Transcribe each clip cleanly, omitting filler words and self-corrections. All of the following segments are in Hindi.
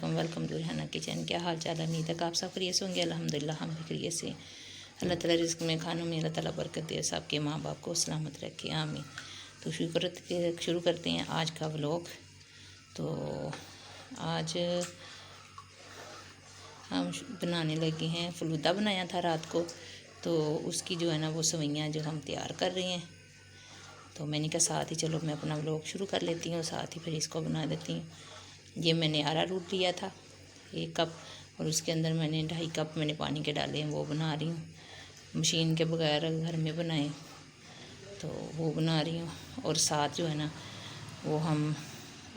Welcome welcome to Rehana kitchen. क्या हाल चाल है? उम्मीद है आप सब खैरियत से होंगे। अल्हम्दुलिल्लाह हम भी खैरियत से। अल्लाह ताला रिज़्क़ में खानों में अल्लाह ताला बरकत दे, सबके माँ बाप को सलामत रखे, आमीन। तो शुरू करते हैं आज का व्लॉग। तो आज हम बनाने लगे हैं, फलूदा बनाया था रात को, तो उसकी जो है ना वो सवैयाँ जो हम तैयार कर रहे हैं। तो मैंने कहा साथ ही चलो मैं अपना व्लॉग शुरू कर लेती हूँ, साथ ही फिर इसको बना देती हूँ। ये मैंने अरारोट लिया था 1 कप, और उसके अंदर मैंने 2.5 कप मैंने पानी के डाले हैं, वो बना रही हूँ। मशीन के बगैर घर में बनाए तो वो बना रही हूँ। और साथ जो है ना वो हम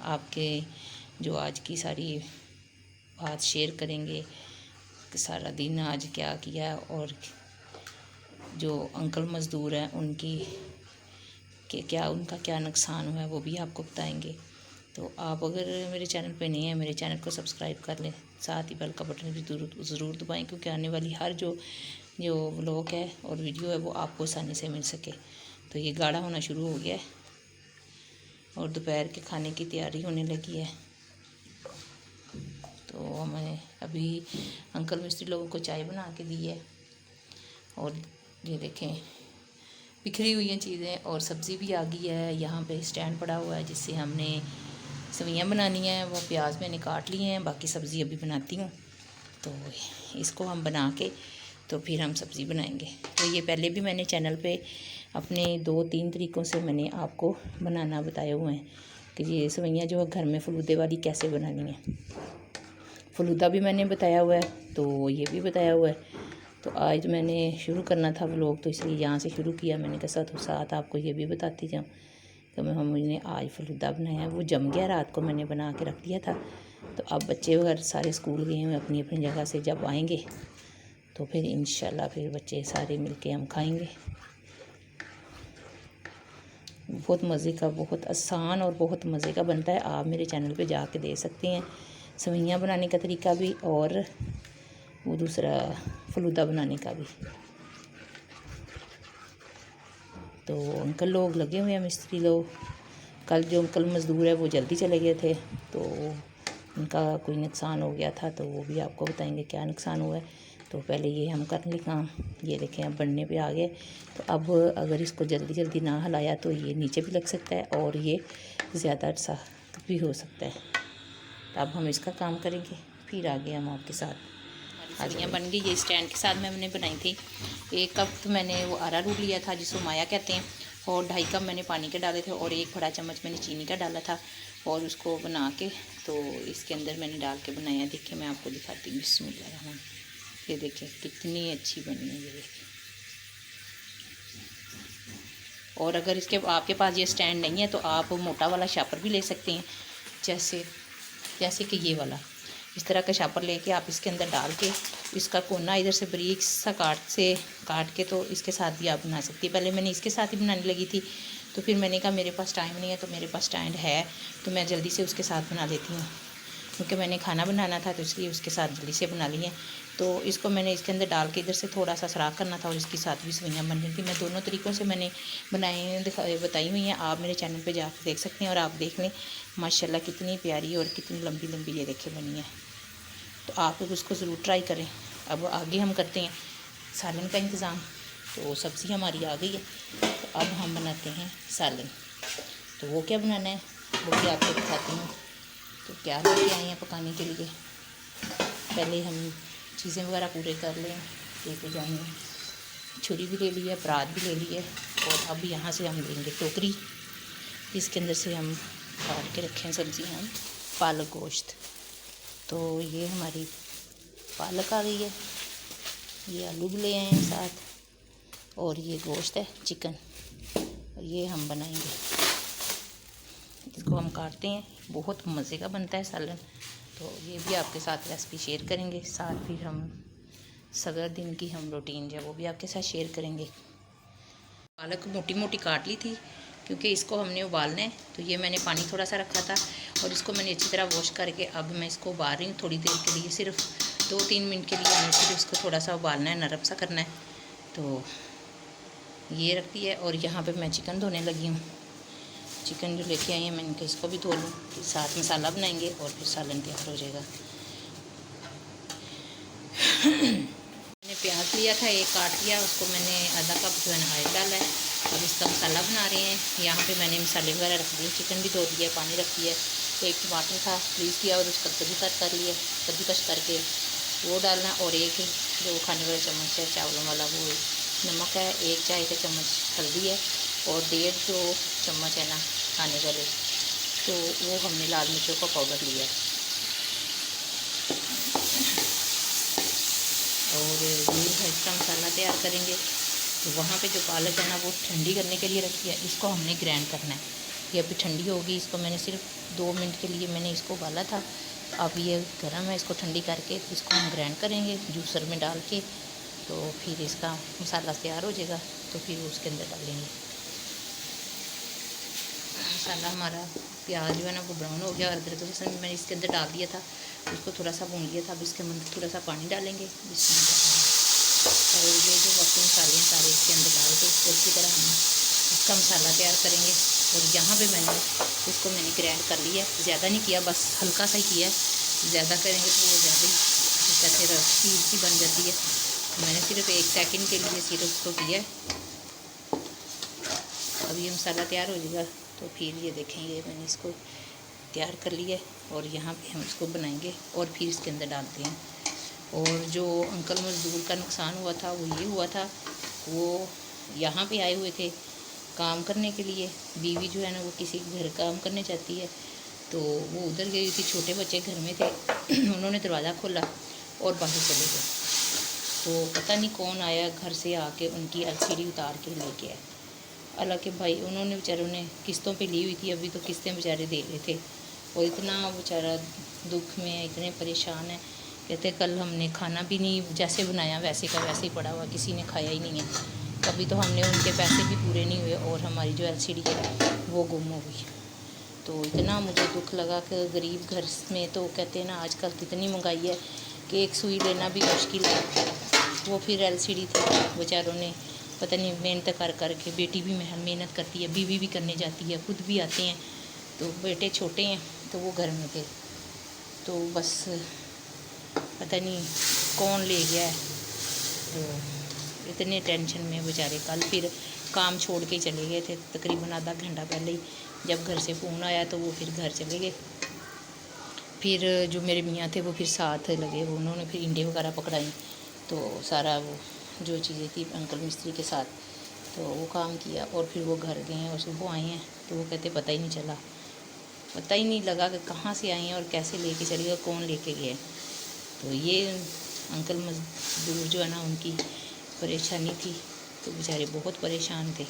आपके जो आज की सारी बात शेयर करेंगे कि सारा दिन आज क्या किया, और जो अंकल मज़दूर हैं उनकी उनका क्या नुकसान हुआ है वो भी आपको बताएंगे। तो आप अगर मेरे चैनल पे नहीं हैं, मेरे चैनल को सब्सक्राइब कर लें, साथ ही बेल का बटन भी ज़रूर दबाएं, क्योंकि आने वाली हर जो व्लॉग है और वीडियो है वो आपको आसानी से मिल सके। तो ये गाढ़ा होना शुरू हो गया है और दोपहर के खाने की तैयारी होने लगी है। तो हमें अभी अंकल मिस्त्री लोगों को चाय बना के दी है, और ये देखें बिखरी हुई हैं चीज़ें, और सब्ज़ी भी आ गई है। यहाँ पे स्टैंड पड़ा हुआ है जिससे हमने सवैयाँ बनानी है। वो प्याज मैंने काट लिए हैं, बाकी सब्ज़ी अभी बनाती हूँ। तो इसको हम बना के तो फिर हम सब्ज़ी बनाएंगे। तो ये पहले भी मैंने चैनल पे अपने 2-3 तरीक़ों से मैंने आपको बनाना बताए हुए हैं कि ये सवैयाँ जो है घर में फलूदे वाली कैसे बनानी है। फलूदा भी मैंने बताया हुआ है, तो ये भी बताया हुआ है। तो आज मैंने शुरू करना था व्लॉग, तो इसलिए यहाँ से शुरू किया। मैंने कहा साथ आपको ये भी बताती जाऊँ। तो हमने आज फलूदा बनाया, वो जम गया, रात को मैंने बना के रख दिया था। तो अब बच्चे वगैरह सारे स्कूल गए हैं अपनी अपनी जगह से, जब आएंगे तो फिर इंशाल्लाह फिर बच्चे सारे मिलके हम खाएंगे। बहुत मज़े का, बहुत आसान और बहुत मज़े का बनता है। आप मेरे चैनल पे जाके देख सकते हैं सवैयाँ बनाने का तरीका भी, और वो दूसरा फलूदा बनाने का भी। तो अंकल लोग लगे हुए हैं, मिस्त्री लोग। कल जो अंकल मज़दूर है वो जल्दी चले गए थे, तो उनका कोई नुकसान हो गया था, तो वो भी आपको बताएंगे क्या नुकसान हुआ है। तो पहले ये हम कर लें काम। ये देखें अब बनने पे आ गए। तो अब अगर इसको जल्दी जल्दी ना हिलाया तो ये नीचे भी लग सकता है और ये ज़्यादा अर्सा भी हो सकता है। तो अब हम इसका काम करेंगे, फिर आगे हम आपके साथ। सब्जियाँ बन गई। ये स्टैंड के साथ मैंने बनाई थी। 1 कप तो मैंने वो अरारोट लिया था जिसको माया कहते हैं, और 2.5 कप मैंने पानी के डाले थे, और 1 बड़ा चम्मच मैंने चीनी का डाला था। और उसको बना के तो इसके अंदर मैंने डाल के बनाया। देखिए मैं आपको दिखाती हूँ। बिस्मिल्लाह, ये देखिए कितनी अच्छी बनी है, ये देखिए। और अगर इसके आपके पास ये स्टैंड नहीं है तो आप मोटा वाला शापर भी ले सकते हैं, जैसे कि ये वाला। इस तरह का शापर लेके आप इसके अंदर डाल के इसका कोना इधर से बारीक सा काट के तो इसके साथ भी आप बना सकती है। पहले मैंने इसके साथ ही बनाने लगी थी, तो फिर मैंने कहा मेरे पास टाइम नहीं है, तो मेरे पास स्टैंड है तो मैं जल्दी से उसके साथ बना लेती हूँ, क्योंकि मैंने खाना बनाना था तो इसलिए उसके साथ जल्दी से बना ली है। तो इसको मैंने इसके अंदर डाल के इधर से थोड़ा सा सराख करना था, और इसके साथ भी सवैयाँ बन रही थी। मैं दोनों तरीक़ों से मैंने बताई हुई हैं, आप मेरे चैनल पे जाकर देख सकते हैं। और आप देख लें माशाल्लाह कितनी प्यारी और कितनी लंबी लंबी ये देखे बनी है। तो आप लोग उसको ज़रूर ट्राई करें। अब आगे हम करते हैं सालन का इंतज़ाम। तो सब्ज़ी हमारी आ गई है, तो अब हम बनाते हैं सालन। तो वो क्या बनाना है वो भी आपको दिखाती हूँ। तो क्या लेके आए हैं पकाने के लिए, पहले हम चीज़ें वगैरह पूरे कर लें, लेके जाएंगे। छुरी भी ले ली है, परात भी ले ली है, और अब यहाँ से हम लेंगे टोकरी, इसके अंदर से हम काट के रखें सब्ज़ी हम पालक गोश्त। तो ये हमारी पालक आ गई है, ये आलू भी ले आए हैं साथ, और ये गोश्त है चिकन, और ये हम बनाएंगे। इसको हम काटते हैं, बहुत मज़े का बनता है सालन। तो ये भी आपके साथ रेसिपी शेयर करेंगे, साथ फिर हम सगर दिन की हम रूटीन जो है वो भी आपके साथ शेयर करेंगे। पालक मोटी मोटी काट ली थी क्योंकि इसको हमने उबालना है। तो ये मैंने पानी थोड़ा सा रखा था, और इसको मैंने अच्छी तरह वॉश करके अब मैं इसको उबाल रही हूँ थोड़ी देर के लिए, सिर्फ 2-3 मिनट के लिए हमें सिर्फ इसको थोड़ा सा उबालना है, नरम सा करना है। तो ये रखती है, और यहाँ पे मैं चिकन धोने लगी हूँ। चिकन जो लेके आई हैं मैंने कहा इसको भी धो लूँ, साथ मसाला बनाएंगे और फिर सालन तैयार हो जाएगा। मैंने प्याज लिया था, एक काट लिया, उसको मैंने आधा कप जो है ना ऑयल डाला है। अब इसका मसाला बना रहे हैं। यहाँ पे मैंने मसाले वगैरह रख दिए, चिकन भी धो दिया, पानी रख दिया, एक टमाटर था फ्रीज़ किया और उसका कद्दूकस कर लिया, कद्दूकस करके वो डालना, और एक जो खाने वाला चम्मच है चावलों वाला वो नमक है, 1 चाय का चम्मच हल्दी है और 1.5 जो चम्मच है ना खाने वाले, तो वो हमने लाल मिर्चों का पाउडर लिया और ये इसका मसाला तैयार करेंगे। तो वहाँ पे जो पालक है ना वो ठंडी करने के लिए रखी है, इसको हमने ग्राइंड करना है। ये अभी ठंडी होगी, इसको मैंने सिर्फ 2 मिनट के लिए मैंने इसको उबाला था, अब ये गर्म है, इसको ठंडी करके इसको हम ग्राइंड करेंगे जूसर में डाल के, तो फिर इसका मसाला तैयार हो जाएगा, तो फिर उसके अंदर डालेंगे मसाला। हमारा प्याज जो है ना वो ब्राउन हो गया और अदरक लहसुन मैंने इसके अंदर डाल दिया था, उसको थोड़ा सा भून लिया था। अब इसके अंदर थोड़ा सा पानी डालेंगे और ये जो बाकी मसाले हैं सारे इसके अंदर डाल के इसको अच्छी तरह हम इसका मसाला तैयार करेंगे। और यहाँ पे इसको मैंने ग्राइंड कर लिया, ज़्यादा नहीं किया, बस हल्का सा ही किया, ज़्यादा करेंगे तो वो ज़्यादा ही कैसे चीज़ सी बन जाती है। मैंने सिर्फ 1 सेकंड के लिए सिर्फ उसको किया। अब ये मसाला तैयार हो जाएगा तो फिर ये देखेंगे मैंने इसको तैयार कर लिया और यहाँ पे हम इसको बनाएंगे और फिर इसके अंदर डालते हैं। और जो अंकल मज़दूर का नुकसान हुआ था वो ये हुआ था, वो यहाँ पे आए हुए थे काम करने के लिए, बीवी जो है ना वो किसी घर काम करने जाती है, तो वो उधर गई थी, छोटे बच्चे घर में थे उन्होंने दरवाज़ा खोला और बाहर चले गए, तो पता नहीं कौन आया घर से आके उनकी एलसीडी उतार के लेके आया। हालांकि भाई उन्होंने बेचारों ने किस्तों पे ली हुई थी, अभी तो किस्तें बेचारे दे रहे थे, और इतना बेचारा दुख में, इतने परेशान है। कहते कल हमने खाना भी नहीं जैसे बनाया वैसे का वैसे ही पड़ा हुआ, किसी ने खाया ही नहीं है। कभी तो हमने उनके पैसे भी पूरे नहीं हुए और हमारी जो एलसीडी है वो गुम हो गई। तो इतना मुझे दुख लगा कि गरीब घर में तो कहते हैं ना आजकल कितनी महंगाई है कि एक सुई लेना भी मुश्किल है। वो फिर एलसीडी थी, बेचारों ने पता नहीं मेहनत कर करके, बेटी भी मेहनत करती है, बीवी भी करने जाती है, खुद भी आते हैं, तो बेटे छोटे हैं तो वो घर में थे, तो बस पता नहीं कौन ले गया है। तो इतने टेंशन में बेचारे कल फिर काम छोड़ के चले गए थे, तकरीबन आधा घंटा पहले ही जब घर से फ़ोन आया तो वो फिर घर चले गए। फिर जो मेरे मियाँ थे वो फिर साथ लगे, वो उन्होंने फिर इंडे वगैरह पकड़ाई, तो सारा वो जो चीज़ें थी अंकल मिस्त्री के साथ, तो वो काम किया और फिर वो घर गए हैं और सुबह आए हैं, तो वो कहते पता ही नहीं चला, पता ही नहीं लगा कि कहाँ से आई हैं और कैसे लेके चली गए, कौन लेके गए। तो ये अंकल मजदूर जो है ना उनकी परेशानी थी, तो बेचारे बहुत परेशान थे।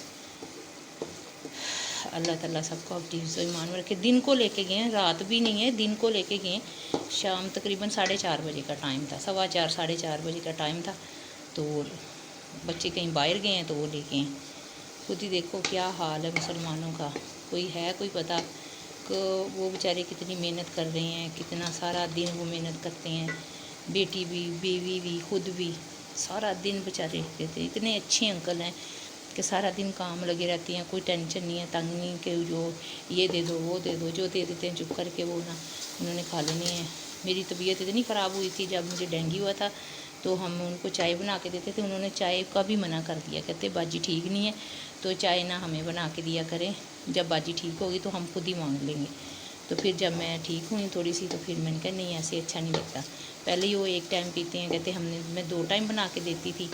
अल्लाह ताला सबको अपनी ईमान में रखे। दिन को लेके गए हैं, रात भी नहीं है, दिन को लेके गए, शाम तकरीबन 4:30 बजे का टाइम था, 4:15 4:30 बजे का टाइम था। तो बच्चे कहीं बाहर गए हैं तो वो लेके हैं। खुद ही देखो क्या हाल है मुसलमानों का, कोई है कोई पता कि वो बेचारे कितनी मेहनत कर रहे हैं, कितना सारा दिन वो मेहनत करते हैं, बेटी भी, बीवी भी, खुद भी, सारा दिन बेचारे रहते हैं। इतने अच्छे अंकल हैं कि सारा दिन काम लगे रहती हैं, कोई टेंशन नहीं है, तंग नहीं कि जो ये दे दो वो दे दो, जो दे देते हैं चुप करके वो ना उन्होंने खा लेनी है। मेरी तबीयत इतनी ख़राब हुई थी जब मुझे डेंगू हुआ था, तो हम उनको चाय बना के देते थे, उन्होंने चाय का भी मना कर दिया, कहते बाजी ठीक नहीं है तो चाय ना हमें बना के दिया करें, जब बाजी ठीक होगी तो हम खुद ही मांग लेंगे। तो फिर जब मैं ठीक हुई थोड़ी सी तो फिर मैंने कहा नहीं ऐसे अच्छा नहीं लगता। पहले ही वो 1 टाइम पीते हैं, कहते मैं 2 टाइम बना के देती थी,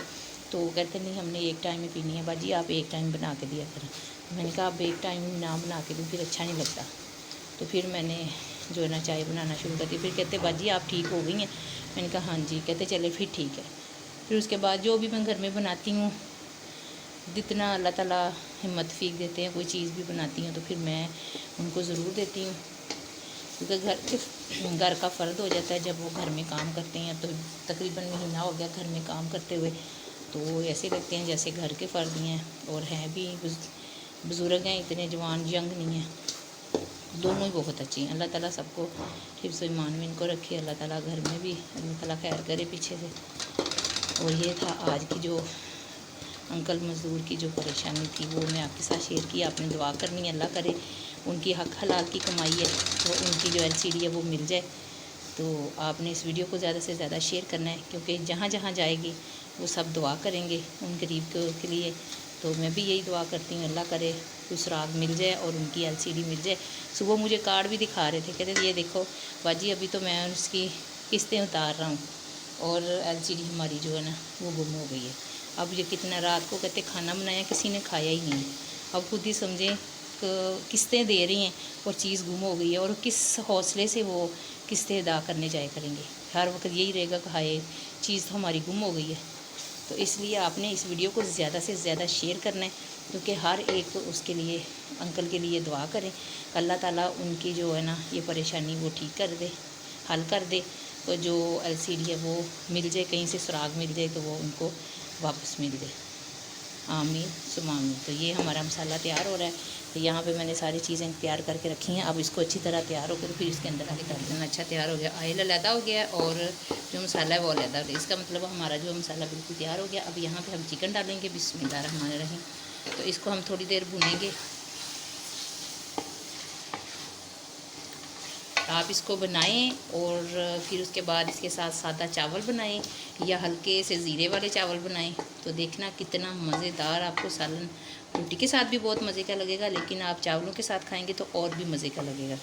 तो कहते नहीं हमने 1 टाइम ही पीनी है बाजी, आप 1 टाइम बना के दिया करें। मैंने कहा आप 1 टाइम ना बना के दूँ फिर अच्छा नहीं लगता। तो फिर मैंने जो है ना चाय बनाना शुरू कर दी। फिर कहते बाजी आप ठीक हो गई हैं, मैंने कहा हाँ जी, कहते चले फिर ठीक है। फिर उसके बाद जो भी मैं घर में बनाती हूँ, जितना अल्लाह ताला हिम्मत फ़ीक देते हैं, कोई चीज़ भी बनाती हूँ तो फिर मैं उनको ज़रूर देती हूँ, क्योंकि घर का फ़र्द हो जाता है जब वो घर में काम करते हैं। तो तकरीबन महीना हो गया घर में काम करते हुए, तो वो ऐसे लगते हैं जैसे घर के फ़र्द हैं, और हैं भी बुज़ुर्ग हैं, इतने जवान यंग नहीं हैं, दोनों ही बहुत अच्छी हैं। अल्लाह ताला सबको हिफ्ज़ ईमान में इनको रखे, अल्लाह ताला घर में भी अल्लाह ताला खैर करे पीछे से। और ये था आज की जो अंकल मज़दूर की जो परेशानी थी वो मैं आपके साथ शेयर की। आपने दुआ करनी है, अल्लाह करे उनकी हक हलाल की कमाई है तो उनकी जो LCD है वो मिल जाए। तो आपने इस वीडियो को ज़्यादा से ज़्यादा शेयर करना है, क्योंकि जहाँ जहाँ जाएगी वो सब दुआ करेंगे उन गरीब के लिए। तो मैं भी यही दुआ करती हूँ, अल्लाह करे कोई सुराग मिल जाए और उनकी LCD मिल जाए। सुबह मुझे कार्ड भी दिखा रहे थे, कहते ये देखो बाजी अभी तो मैं उसकी किस्तें उतार रहा हूँ और LCD हमारी जो है ना वो गुम हो गई है। अब ये कितना रात को कहते खाना बनाया किसी ने खाया ही नहीं। अब खुद ही समझें किस्तें दे रही हैं और चीज़ गुम हो गई है, और किस हौसले से वो किस्तें अदा करने जाया करेंगे। हर वक्त यही रहेगा कि हाय चीज़ तो हमारी गुम हो गई है। तो इसलिए आपने इस वीडियो को ज़्यादा से ज़्यादा शेयर करना है, क्योंकि हर एक उसके लिए अंकल के लिए दुआ करें, अल्लाह ताला उनकी जो है ना ये परेशानी वो ठीक कर दे, हल कर दे। तो जो LCD है वो मिल जाए, कहीं से सुराग मिल जाए तो वो उनको वापस मिल जाए। आमीन सुमा आमीन। तो ये हमारा मसाला तैयार हो रहा है। तो यहाँ पे मैंने सारी चीज़ें तैयार करके रखी हैं। अब इसको अच्छी तरह तैयार होकर फिर इसके अंदर आगे डाल देना। अच्छा तैयार हो गया, ऑयल अलहदा हो गया और जो मसाला है वो अलहदा हो गया। इसका मतलब हमारा जो मसाला बिल्कुल तैयार हो गया। अब यहाँ पे हम चिकन डालेंगे, बिस्मिल्लाहिर्रहमानिर्रहीम। तो इसको हम थोड़ी देर भूनेंगे। आप इसको बनाएं और फिर उसके बाद इसके साथ सादा चावल बनाएं या हल्के से ज़ीरे वाले चावल बनाएं, तो देखना कितना मज़ेदार आपको सालन रोटी के साथ भी बहुत मज़े का लगेगा, लेकिन आप चावलों के साथ खाएंगे तो और भी मज़े का लगेगा।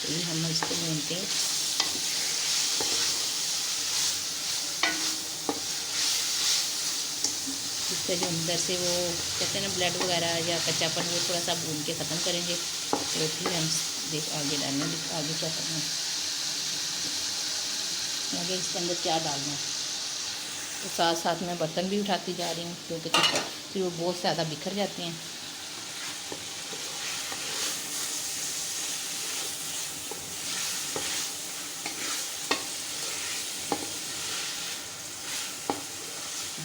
तो हम इसको भूनते हैं। इसका जो अंदर से वो कहते हैं ना ब्लड वगैरह या कच्चापन, वो थोड़ा सा भून के ख़त्म करेंगे। तो फिर हम आगे डालना, आगे क्या करना है, आगे इसके अंदर क्या डालना है। तो साथ साथ मैं बर्तन भी उठाती जा रही हूँ, क्योंकि फिर वो बहुत ज़्यादा बिखर जाते हैं।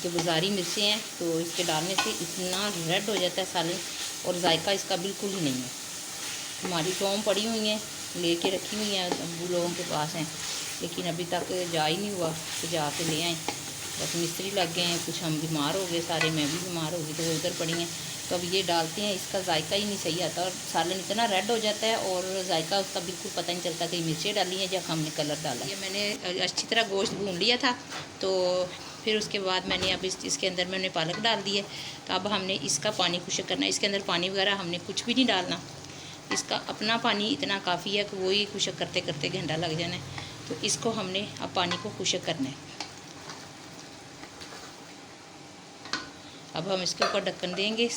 जो बाज़ारी मिर्चें हैं तो इसके डालने से इतना रेड हो जाता है सालन, और जायका इसका बिल्कुल ही नहीं है। हमारी टोम पड़ी हुई हैं, लेके रखी हुई हैं, अब्बू लोगों के पास हैं, लेकिन अभी तक जा ही नहीं हुआ तो जाके ले आए। बस मिस्त्री लग गए हैं, कुछ हम बीमार हो गए सारे, मैं भी बीमार हो गई तो वो उधर पड़ी हैं। तो अब ये डालते हैं, इसका जायका ही नहीं सही आता और सालन इतना रेड हो जाता है और जायका उसका बिल्कुल पता नहीं चलता कि मिर्चें डाली हैं या हमने कलर डाला। ये मैंने अच्छी तरह गोश्त भून लिया था, तो फिर उसके बाद मैंने अब इसके अंदर मैंने पालक डाल दी है। तो अब हमने इसका पानी खुश्क करना है। इसके अंदर पानी वगैरह हमने कुछ भी नहीं डालना, इसका अपना पानी इतना काफ़ी है कि वो ही खुश्क करते करते घंटा लग जाना है। तो इसको हमने अब पानी को खुश्क करना है। अब हम इसके ऊपर ढक्कन देंगे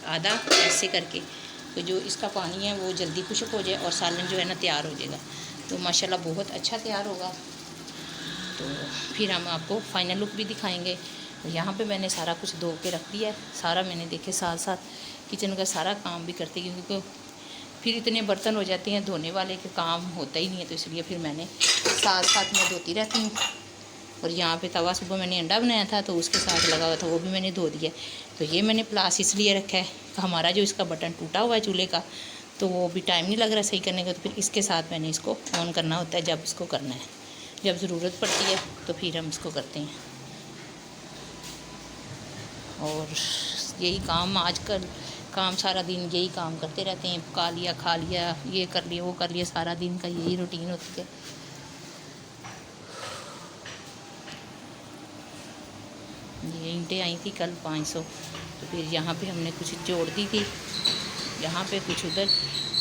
आधा ऐसे करके, तो जो इसका पानी है वो जल्दी खुश्क हो जाए और सालन जो है ना तैयार हो जाएगा। तो माशाल्लाह बहुत अच्छा तैयार होगा। तो फिर हम आपको फाइनल लुक भी दिखाएंगे। यहाँ पे मैंने सारा कुछ धो के रख दिया है, सारा मैंने देखे साथ साथ किचन का सारा काम भी करते, क्योंकि फिर इतने बर्तन हो जाते हैं धोने वाले के काम होता ही नहीं है, तो इसलिए फिर मैंने साथ साथ मैं धोती रहती हूँ। और यहाँ पे तवा सुबह मैंने अंडा बनाया था तो उसके साथ लगा हुआ था, वो भी मैंने धो दिया। तो ये मैंने प्लास इसलिए रखा है, हमारा जो इसका बटन टूटा हुआ है चूल्हे का, तो वो भी टाइम नहीं लग रहा सही करने का, तो फिर इसके साथ मैंने इसको ऑन करना होता है जब इसको करना है, जब ज़रूरत पड़ती है तो फिर हम इसको करते हैं। और यही काम आजकल काम सारा दिन यही काम करते रहते हैं, पका लिया खा लिया, ये कर लिया वो कर लिया, सारा दिन का यही रूटीन होती है। ये ईंटें आई थी कल 500, तो फिर यहाँ पे हमने कुछ जोड़ दी थी, यहाँ पे कुछ उधर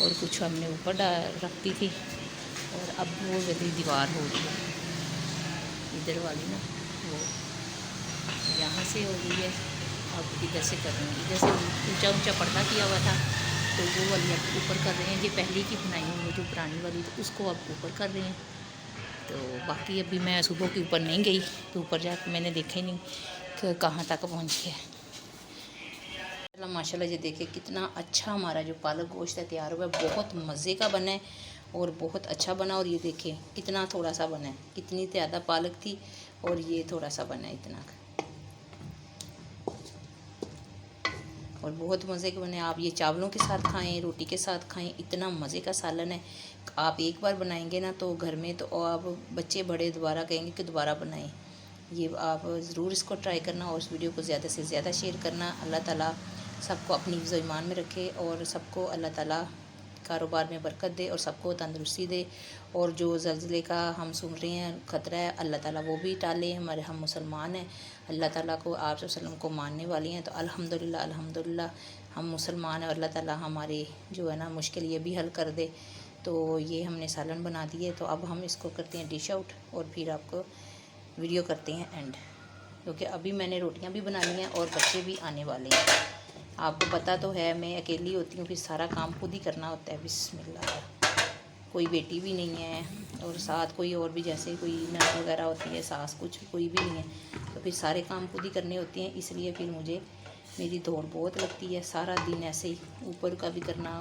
और कुछ हमने ऊपर रख दी थी। और अब वो वाली दीवार हो रही है इधर वाली ना, वो यहाँ से हो गई है, अब इधर से कर रहे हैं। इधर से ऊंचा ऊंचा पर्दा किया हुआ था तो वो वाली अब ऊपर कर रहे हैं। ये पहले की बनाई हुई है जो पुरानी वाली, तो उसको अब ऊपर कर रहे हैं। तो बाकी अभी मैं सुबह के ऊपर नहीं गई, तो ऊपर जाकर मैंने देखा ही नहीं कि कहाँ तक पहुँच गया। माशाल्लाह ये देखिए कितना अच्छा हमारा जो पालक गोश्त है तैयार हुआ है, बहुत मज़े का बना है और बहुत अच्छा बना। और ये देखिए कितना थोड़ा सा बना है, कितनी ज़्यादा पालक थी और ये थोड़ा सा बना है इतना। और बहुत मज़े के बने। आप ये चावलों के साथ खाएं, रोटी के साथ खाएं, इतना मज़े का सालन है। आप एक बार बनाएंगे ना तो घर में तो आप बच्चे बड़े दोबारा कहेंगे कि दोबारा बनाएं। ये आप ज़रूर इसको ट्राई करना और इस वीडियो को ज़्यादा से ज़्यादा शेयर करना। अल्लाह ताला सबको अपनी हिफ्ज़ व ईमान में रखे और सबको अल्लाह ताला कारोबार में बरकत दे और सबको तंदुरुस्ती दे। और जो ज़ल्ज़ले का हम सुन रहे हैं ख़तरा है, अल्लाह ताला वो भी टाले। हम मुसलमान हैं, अल्लाह ताला को आप वसल्लम को मानने वाली हैं, तो अल्हम्दुलिल्लाह अल्हम्दुलिल्लाह हम मुसलमान हैं और अल्लाह ताला हमारे जो है ना मुश्किल ये भी हल कर दे। तो ये हमने सालन बना दिए, तो अब हम इसको करते हैं डिश आउट और फिर आपको वीडियो करते हैं एंड, क्योंकि अभी मैंने रोटियां भी बना ली हैं और बच्चे भी आने वाले हैं। आपको पता तो है मैं अकेली होती हूँ, फिर सारा काम खुद ही करना होता है। बिस्मिल्लाह, कोई बेटी भी नहीं है और साथ कोई और भी जैसे कोई नर्स वगैरह होती है, सास कुछ कोई भी नहीं है, तो फिर सारे काम खुद ही करने होते हैं। इसलिए फिर मुझे मेरी दौड़ बहुत लगती है। सारा दिन ऐसे ही ऊपर का भी करना,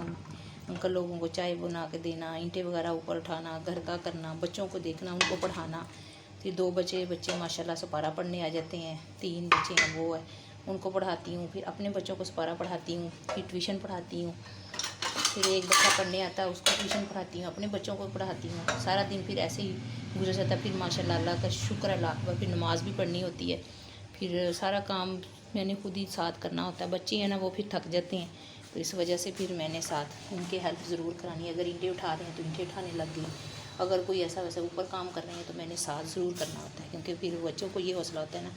अंकल लोगों को चाय बना के देना, ईंटें वगैरह ऊपर उठाना, घर का करना, बच्चों को देखना, उनको पढ़ाना। फिर 2 बच्चे माशाल्लाह सुपारा पढ़ने आ जाते हैं, 3 बच्चे हैं वो है, उनको पढ़ाती हूँ। फिर अपने बच्चों को सुपारा पढ़ाती हूँ, फिर ट्यूशन पढ़ाती हूँ। फिर एक बच्चा पढ़ने आता है उसको ट्यूशन पढ़ाती हूँ, अपने बच्चों को पढ़ाती हूँ। सारा दिन फिर ऐसे ही गुजर जाता है। फिर माशाल्लाह अल्लाह का शुक्र है लाख बार, फिर नमाज़ भी पढ़नी होती है। फिर सारा काम मैंने खुद ही साथ करना होता है। बच्चे हैं ना वो फिर थक जाते हैं, तो इस वजह से फिर मैंने साथ उनके हेल्प ज़रूर करानी है। अगर ईंटें उठा रहे हैं तो ईंटें उठाने लग गई, अगर कोई ऐसा वैसा ऊपर काम कर रहे हैं तो मैंने साथ ज़रूर करना होता है, क्योंकि फिर बच्चों को ये हौसला होता है ना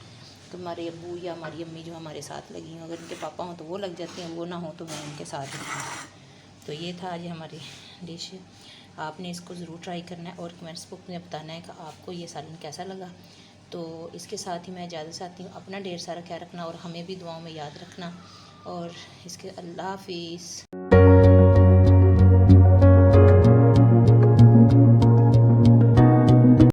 कि हमारे अब्बू या हमारी अम्मी जो हमारे साथ लगी हैं, अगर उनके पापा हों तो वो लग जाते हैं, वो ना हो तो मैं उनके साथ ही हूँ। तो ये था आज हमारी डिश। आपने इसको ज़रूर ट्राई करना है और कमेंट्स बॉक्स में बताना है कि आपको ये सालन कैसा लगा। तो इसके साथ ही मैं इजाज़त चाहती हूँ। अपना ढेर सारा ख्याल रखना और हमें भी दुआओं में याद रखना। और इसके अल्लाह हाफिज़।